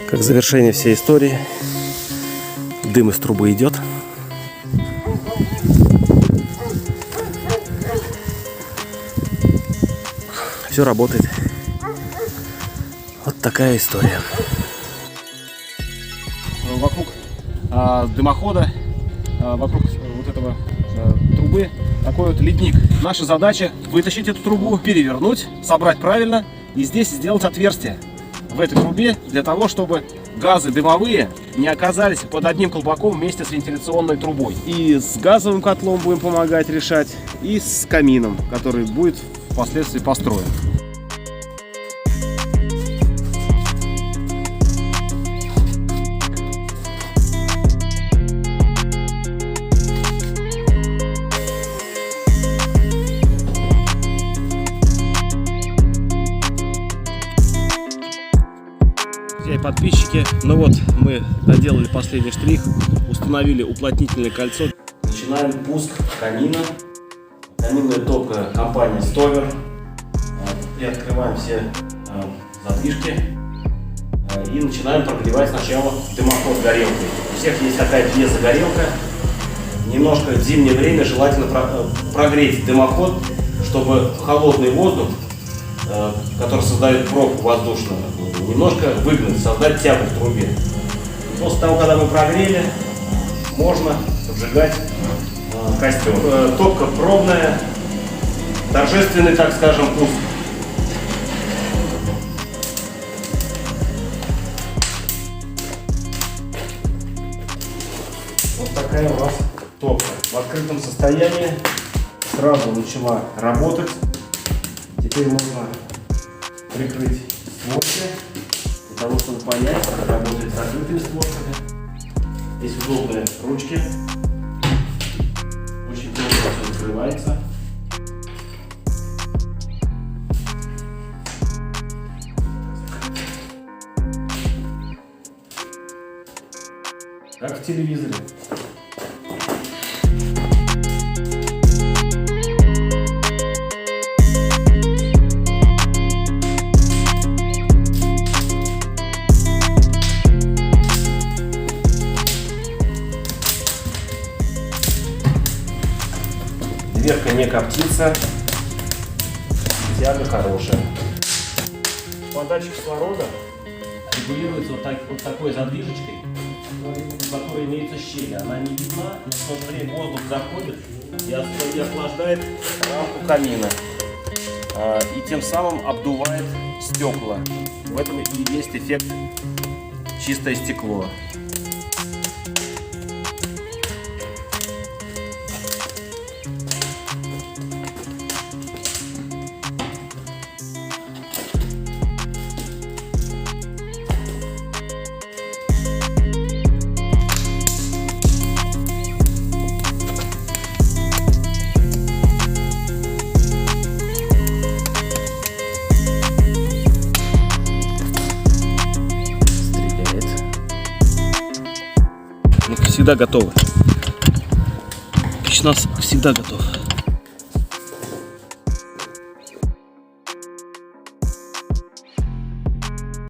Как завершение всей истории, дым из трубы идет. Все работает. Вот такая история. Вокруг дымохода, вокруг вот этого трубы такой вот ледник. Наша задача вытащить эту трубу, перевернуть, собрать правильно и здесь сделать отверстие в этой трубе для того, чтобы газы дымовые не оказались под одним колпаком вместе с вентиляционной трубой. И с газовым котлом будем помогать решать, и с камином, который будет впоследствии построен. И подписчики, ну вот мы доделали последний штрих, установили уплотнительное кольцо. Начинаем пуск камина. Каминная топка компании Stover. Приоткрываем все задвижки и начинаем прогревать сначала дымоход горелкой. У всех есть такая пьезогорелка. Немножко в зимнее время желательно прогреть дымоход, чтобы холодный воздух, который создает пробку воздушную, немножко выгнать, создать тягу в трубе. После того, когда мы прогрели, можно поджигать костер. Топка пробная, торжественный, так скажем, пуск. Вот такая у нас топка. В открытом состоянии сразу начала работать. Теперь можно прикрыть створки, для того, чтобы понять, как работает с закрытыми створками. Здесь удобные ручки. Очень просто все закрывается. Как в телевизоре. Дверка не коптится, тяга хорошая. Подача кислорода регулируется вот такой задвижечкой, в которой имеется щель. Она не видна, но в то же время воздух заходит и охлаждает рамку камина. И тем самым обдувает стекла. В этом и есть эффект чистое стекло. Всегда готовы. Печь нас всегда готов.